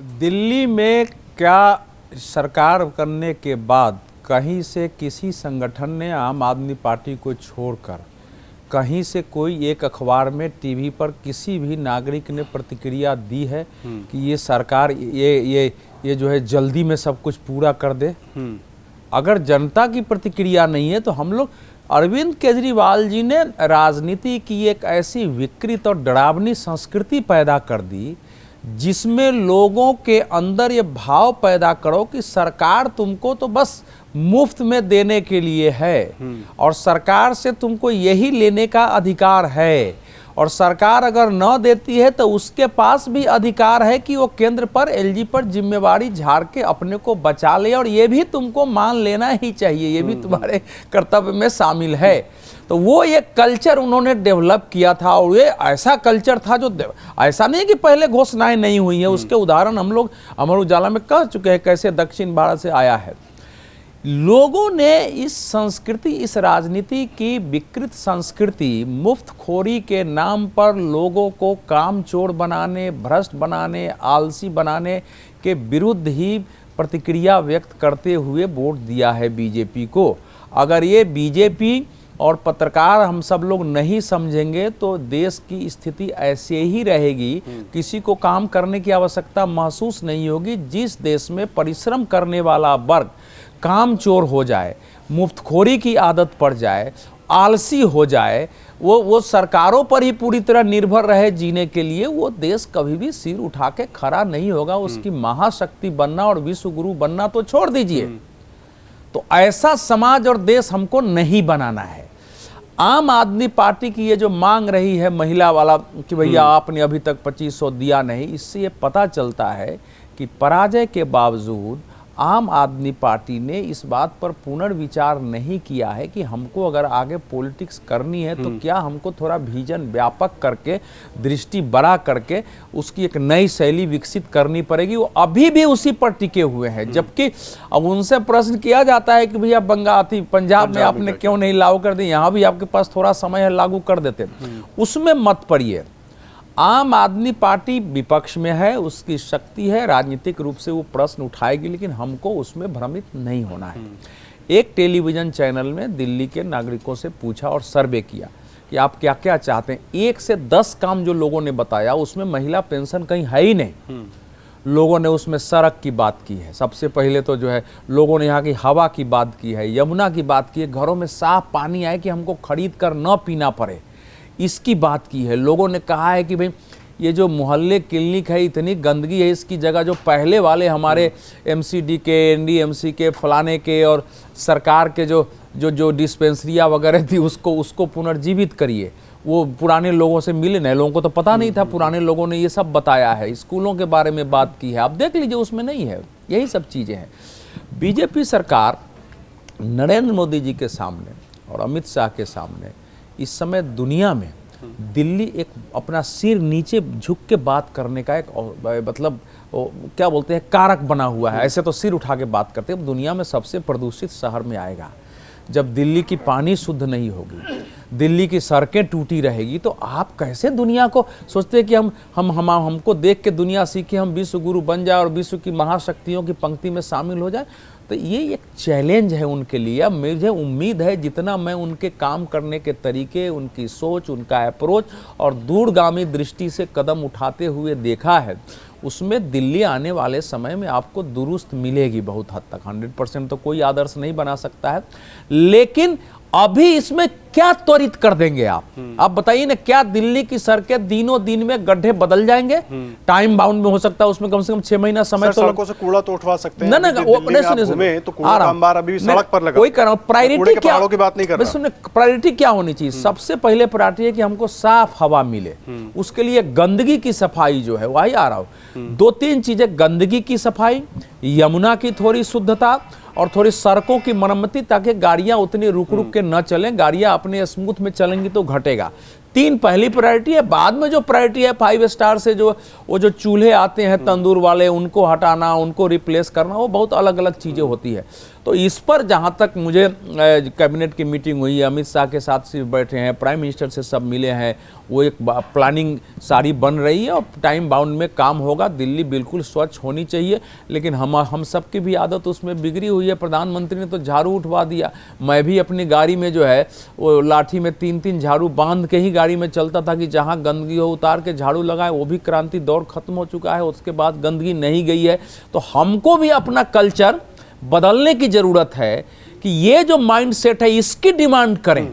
दिल्ली में क्या सरकार करने के बाद कहीं से किसी संगठन ने आम आदमी पार्टी को छोड़कर कहीं से कोई एक अखबार में टीवी पर किसी भी नागरिक ने प्रतिक्रिया दी है कि ये सरकार ये जो है जल्दी में सब कुछ पूरा कर दे? अगर जनता की प्रतिक्रिया नहीं है तो हम लोग अरविंद केजरीवाल जी ने राजनीति की एक ऐसी विकृत और डरावनी संस्कृति पैदा कर दी जिसमें लोगों के अंदर ये भाव पैदा करो कि सरकार तुमको तो बस मुफ्त में देने के लिए है और सरकार से तुमको यही लेने का अधिकार है, और सरकार अगर न देती है तो उसके पास भी अधिकार है कि वो केंद्र पर एलजी पर जिम्मेवारी झाड़ के अपने को बचा ले, और ये भी तुमको मान लेना ही चाहिए, ये भी तुम्हारे कर्तव्य में शामिल है। तो वो एक कल्चर उन्होंने डेवलप किया था, और ये ऐसा कल्चर था जो ऐसा नहीं कि पहले घोषणाएं नहीं हुई हैं, उसके उदाहरण हम लोग अमर उजाला में कह चुके हैं कैसे दक्षिण भारत से आया है। लोगों ने इस संस्कृति, इस राजनीति की विकृत संस्कृति, मुफ्तखोरी के नाम पर लोगों को कामचोर बनाने, भ्रष्ट बनाने, आलसी बनाने के विरुद्ध ही प्रतिक्रिया व्यक्त करते हुए वोट दिया है बीजेपी को। अगर ये बीजेपी और पत्रकार हम सब लोग नहीं समझेंगे तो देश की स्थिति ऐसे ही रहेगी, किसी को काम करने की आवश्यकता महसूस नहीं होगी। जिस देश में परिश्रम करने वाला वर्ग कामचोर हो जाए, मुफ्तखोरी की आदत पड़ जाए, आलसी हो जाए, वो सरकारों पर ही पूरी तरह निर्भर रहे जीने के लिए, वो देश कभी भी सिर उठा के खड़ा नहीं होगा। उसकी महाशक्ति बनना और विश्व गुरु बनना तो छोड़ दीजिए। तो ऐसा समाज और देश हमको नहीं बनाना है। आम आदमी पार्टी की ये जो मांग रही है महिला वाला कि भैया आपने अभी तक 2500 दिया नहीं, इससे ये पता चलता है कि पराजय के बावजूद आम आदमी पार्टी ने इस बात पर पुनर्विचार नहीं किया है कि हमको अगर आगे पॉलिटिक्स करनी है तो क्या हमको थोड़ा विजन व्यापक करके, दृष्टि बड़ा करके उसकी एक नई शैली विकसित करनी पड़ेगी। वो अभी भी उसी पर टिके हुए हैं, जबकि अब उनसे प्रश्न किया जाता है कि भैया पंजाब में आपने क्यों नहीं लागू कर दी, यहाँ भी आपके पास थोड़ा समय है, लागू कर देते। उसमें मत पड़िए। आम आदमी पार्टी विपक्ष में है, उसकी शक्ति है, राजनीतिक रूप से वो प्रश्न उठाएगी, लेकिन हमको उसमें भ्रमित नहीं होना है। एक टेलीविजन चैनल में दिल्ली के नागरिकों से पूछा और सर्वे किया कि आप क्या क्या चाहते हैं। 1 से 10 काम जो लोगों ने बताया उसमें महिला पेंशन कहीं है ही नहीं। लोगों ने उसमें सड़क की बात की है, सबसे पहले तो जो है लोगों ने यहाँ की हवा की बात की है, यमुना की बात की है, घरों में साफ पानी आए कि हमको खरीद कर न पीना पड़े, इसकी बात की है। लोगों ने कहा है कि भाई ये जो मोहल्ले क्लिनिक है, इतनी गंदगी है, इसकी जगह जो पहले वाले हमारे एमसीडी के, एनडीएमसी के, फलाने के और सरकार के जो डिस्पेंसरियाँ वगैरह थी उसको पुनर्जीवित करिए। वो पुराने लोगों से मिले नहीं, लोगों को तो पता नहीं था, पुराने लोगों ने ये सब बताया है। स्कूलों के बारे में बात की है, आप देख लीजिए उसमें नहीं है। यही सब चीज़ें हैं। बीजेपी सरकार नरेंद्र मोदी जी के सामने और अमित शाह के सामने इस समय दुनिया में दिल्ली एक अपना सिर नीचे झुक के बात करने का एक मतलब क्या बोलते हैं कारक बना हुआ है। ऐसे तो सिर उठा के बात करते हैं। दुनिया में सबसे प्रदूषित शहर में आएगा जब दिल्ली की पानी शुद्ध नहीं होगी, दिल्ली की सड़कें टूटी रहेगी, तो आप कैसे दुनिया को सोचते हैं कि हमको देख के दुनिया सीखे, हम विश्व गुरु बन जाए और विश्व की महाशक्तियों की पंक्ति में शामिल हो जाए। तो ये एक चैलेंज है उनके लिए। अब मुझे उम्मीद है जितना मैं उनके काम करने के तरीके, उनकी सोच, उनका अप्रोच और दूरगामी दृष्टि से कदम उठाते हुए देखा है, उसमें दिल्ली आने वाले समय में आपको दुरुस्त मिलेगी बहुत हद तक। 100% तो कोई आदर्श नहीं बना सकता है, लेकिन अभी इसमें क्या त्वरित कर देंगे आप बताइए ना। क्या दिल्ली की सड़कें दिनों दिन में गड्ढे बदल जाएंगे? टाइम बाउंड में हो सकता है, उसमें कम से कम 6 महीना समय तो सड़कों से कूड़ा तो उठवा सकते हैं। सुनिए तो कूड़ा का अंबार अभी भी सड़क पर लगा। कोई प्रायोरिटी क्या की बात नहीं कर रहा। सुनिए, प्रायोरिटी क्या होनी चाहिए? सबसे पहले प्रायोरिटी है कि हमको साफ हवा मिले। उसके लिए गंदगी की सफाई जो है वही आ रहा हूं। 2-3 चीजें, गंदगी की सफाई, यमुना की थोड़ी शुद्धता और थोड़ी सड़कों की मरम्मती, ताकि गाड़ियां उतनी रुक के न चलें। गाड़ियां अपने स्मूथ में चलेंगी तो घटेगा। 3 पहली प्रायोरिटी है। बाद में जो प्रायोरिटी है 5 स्टार से जो चूल्हे आते हैं तंदूर वाले, उनको हटाना, उनको रिप्लेस करना, वो बहुत अलग अलग चीजें होती है। तो इस पर जहाँ तक मुझे कैबिनेट की मीटिंग हुई, अमित शाह के साथ सिर्फ बैठे हैं, प्राइम मिनिस्टर से सब मिले हैं, वो एक प्लानिंग सारी बन रही है और टाइम बाउंड में काम होगा। दिल्ली बिल्कुल स्वच्छ होनी चाहिए, लेकिन हम सब की भी आदत उसमें बिगड़ी हुई है। प्रधानमंत्री ने तो झाड़ू उठवा दिया, मैं भी अपनी गाड़ी में जो है वो लाठी में 3-3 झाड़ू बांध के ही गाड़ी में चलता था कि जहाँ गंदगी हो उतार के झाड़ू लगाए। वो भी क्रांति दौर खत्म हो चुका है, उसके बाद गंदगी नहीं गई है। तो हमको भी अपना कल्चर बदलने की जरूरत है कि ये जो माइंडसेट है इसकी डिमांड करें।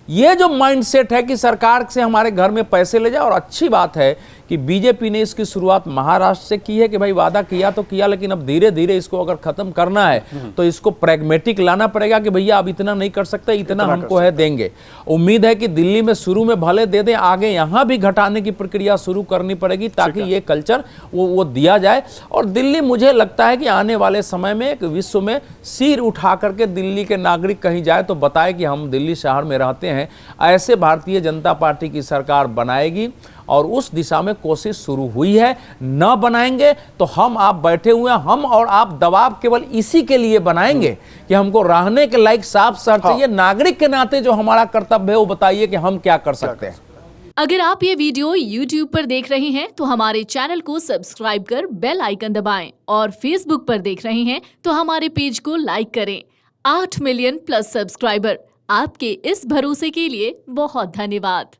ये जो माइंडसेट है कि सरकार से हमारे घर में पैसे ले जाए, और अच्छी बात है कि बीजेपी ने इसकी शुरुआत महाराष्ट्र से की है कि भाई वादा किया तो किया, लेकिन अब धीरे धीरे इसको अगर खत्म करना है तो इसको प्रैग्मेटिक लाना पड़ेगा कि भैया अब इतना नहीं कर सकते, इतना हमको है देंगे। उम्मीद है कि दिल्ली में शुरू में भले दे दें, आगे यहां भी घटाने की प्रक्रिया शुरू करनी पड़ेगी ताकि ये कल्चर वो दिया जाए। और दिल्ली, मुझे लगता है कि आने वाले समय में एक विश्व में सिर उठा करके दिल्ली के नागरिक कहीं जाए तो बताए कि हम दिल्ली शहर में रहते हैं। ऐसे भारतीय जनता पार्टी की सरकार बनाएगी और उस दिशा में कोशिश शुरू हुई है। न बनाएंगे तो हम आप बैठे हुए हैं, हम और आप दबाव केवल इसी के लिए बनाएंगे कि हमको रहने के लायक साफ शहर चाहिए। नागरिक के नाते जो हमारा कर्तव्य है वो बताइए कि हम क्या कर सकते हैं। अगर आप ये वीडियो YouTube पर देख रहे हैं तो हमारे चैनल को सब्सक्राइब कर बेल आइकन दबाएं, और Facebook पर देख रहे हैं तो हमारे पेज को लाइक करें। 8 मिलियन प्लस सब्सक्राइबर, आपके इस भरोसे के लिए बहुत धन्यवाद।